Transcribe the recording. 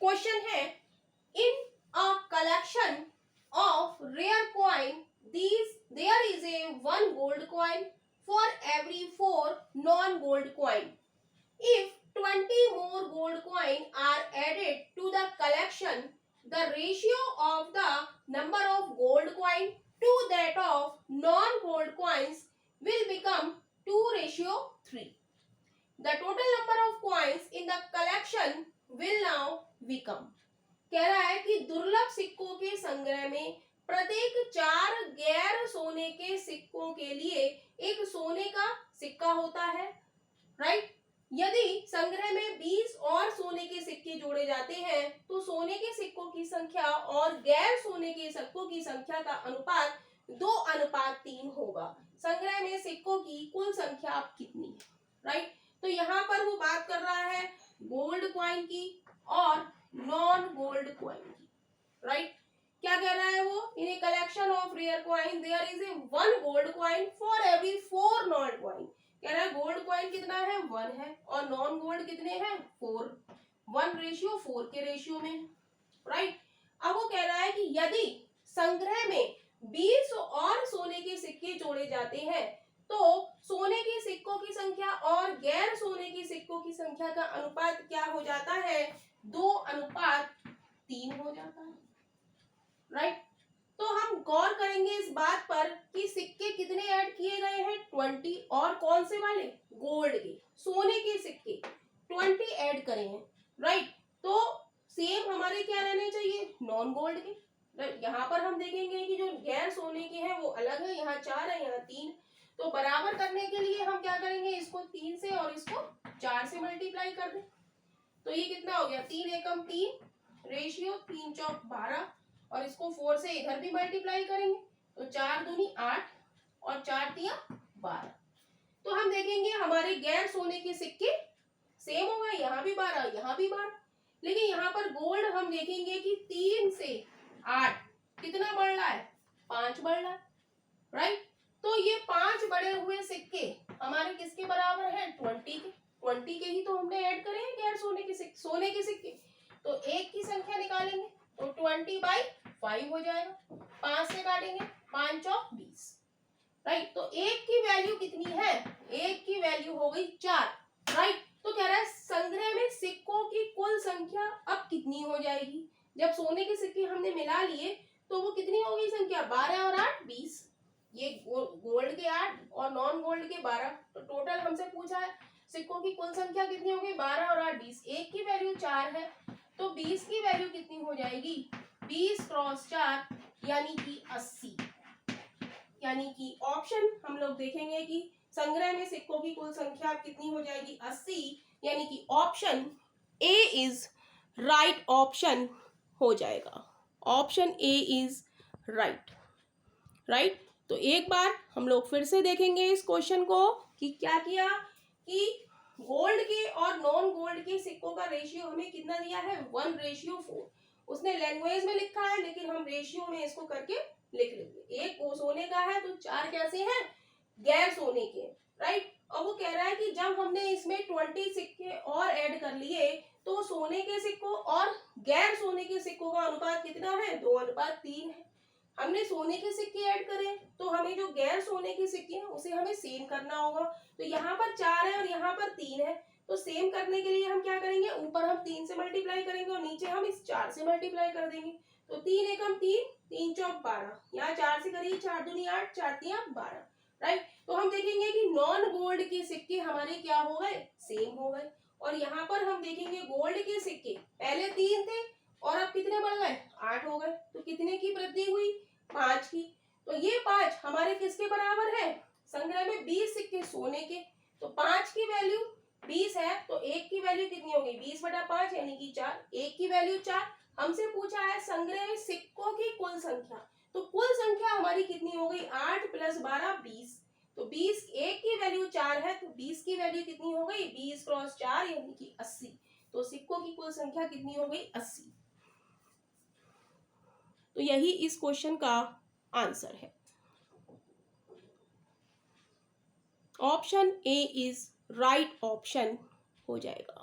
Question है, in a collection of rare coin there is a one gold coin for every 4 non-gold coin. If 20 more gold coin are added to the collection, the ratio of the number of gold coin to that of non-gold coins will become 2:3. The total number of coins in the collection will now become. कह रहा है कि दुर्लभ सिक्कों के संग्रह में प्रत्येक 4 गैर सोने के सिक्कों के लिए एक सोने का सिक्का होता है, राइट। यदि संग्रह में 20 और सोने के सिक्के जोड़े जाते हैं तो सोने के सिक्कों की संख्या और गैर सोने के सिक्कों की संख्या का अनुपात 2:3 होगा। संग्रह में सिक्कों की कुल संख्या अब कितनी है, राइट। तो यहाँ पर वो बात कर रहा है गोल्ड कॉइन की और नॉन गोल्ड कॉइन की, राइट। क्या कह रहा है वो, in a collection of rare coin there is a one gold coin for every 4 non coin. कह रहा है गोल्ड कॉइन कितना है, 1 है, और नॉन गोल्ड कितने हैं, 4। 1:4 के रेशियो में, राइट। अब वो कह रहा है कि यदि संग्रह में 20 और सोने के सिक्के जोड़े जाते हैं तो सोने के सिक्कों की संख्या और गैर सोने के सिक्कों की संख्या का अनुपात क्या हो जाता है, 2:3 हो जाता है, राइट। तो हम गौर करेंगे इस बात पर कि सिक्के कितने ऐड किए गए हैं, 20, और कौन से वाले, गोल्ड के, सोने के सिक्के 20 ऐड करे हैं, राइट। तो सेम हमारे क्या रहने चाहिए, नॉन गोल्ड के। यहाँ पर हम देखेंगे कि जो गैर सोने के हैं वो अलग है, यहाँ 4 है, यहाँ 3। तो बराबर करने के लिए हम क्या करेंगे, इसको 3 से और इसको 4 से मल्टीप्लाई कर दें। तो ये कितना हो गया, 3 एकम 3, रेशियो 3 चौक 12, और इसको 4 से इधर भी मल्टीप्लाई करेंगे तो 4 दूनी 8 और 4 तिया 12। तो हम देखेंगे हमारे गैर सोने के सिक्के सेम हो गए, यहाँ भी 12, यहाँ भी 12। लेकिन यहाँ पर गोल्ड हम देखेंगे कि 3 से 8 कितना बढ़ रहा है, 5 बढ़ रहा है, राइट। तो ये 5 बढ़े हुए सिक्के हमारे किसके बराबर है, 20 के। 20 के ही तो हमने ऐड करे हैं गैर सोने के सिक्के, सोने के सिक्के। तो एक की संख्या निकालेंगे तो 20/5 हो जाएगा, 5 से काटेंगे, 5 चौक 20, राइट। तो एक की वैल्यू कितनी है, एक की वैल्यू हो गई 4, राइट। तो कह रहा है संग्रह में सिक्कों की कुल संख्या अब कितनी हो जाएगी, जब सोने के सिक्के हमने मिला लिए तो वो कितनी हो गई संख्या, 12 और 8 20। ये गोल्ड के 8 और नॉन गोल्ड के 12। तो टोटल हमसे पूछा है सिक्कों की कुल संख्या कितनी होगी, 12 और 8 20। एक की वैल्यू 4 है तो 20 की वैल्यू कितनी हो जाएगी, 20 क्रॉस 4 यानी कि 80। यानी कि ऑप्शन हम लोग देखेंगे कि संग्रह में सिक्कों की कुल संख्या कितनी हो जाएगी, 80। यानी कि option A is right option हो जाएगा। Option A is right, right. तो एक बार हम लोग फिर से देखेंगे इस क्वेश्चन को कि क्या किया कि गोल्ड के और नॉन गोल्ड के सिक्कों का रेशियो हमें कितना दिया है, 1:4। उसने लैंग्वेज में लिखा है लेकिन हम रेशियो में इसको करके लिख लेंगे। एक सोने का है तो 4 कैसे हैं, गैर सोने के, राइट। और वो कह रहा है कि जब हमने इसमें 20 सिक्के और ऐड कर लिए तो सोने के सिक्कों और गैर सोने के सिक्कों का अनुपात कितना है, 2:3 है। हमने सोने के सिक्के ऐड करे तो हमें जो गैर सोने के सिक्के हैं उसे हमें सेम करना होगा। तो यहाँ पर 4 है और यहाँ पर 3 है, तो सेम करने के लिए हम क्या करेंगे, ऊपर हम 3 से मल्टीप्लाई करेंगे और नीचे हम इस 4 से मल्टीप्लाई कर देंगे। तो 3 एकम 3, 3 चौक 12, यहाँ 4 से करिए, 4 दूनी 8, 4 तिया 12, राइट। तो हम देखेंगे कि नॉन गोल्ड के सिक्के हमारे क्या हो गए, सेम हो गए। और यहाँ पर हम देखेंगे गोल्ड के सिक्के पहले 3 थे और अब कितने बढ़ गए, 8 हो गए। तो कितने की वृद्धि हुई, 5 की। तो ये 5 हमारे किसके बराबर है, संग्रह में 20 सिक्के सोने के। तो 5 की वैल्यू 20 है तो एक की वैल्यू कितनी होगी, 20/5 यानी कि 4। एक की वैल्यू 4। हमसे पूछा है संग्रह में सिक्कों की कुल संख्या, तो कुल संख्या हमारी कितनी हो गई, 8 + 12 20। तो 20, एक की वैल्यू 4 है तो 20 की वैल्यू कितनी हो गई, 20 क्रॉस 4 यानी कि 80। तो सिक्कों की कुल संख्या कितनी हो गई, 80। तो यही इस क्वेश्चन का आंसर है। Option A is right option हो जाएगा।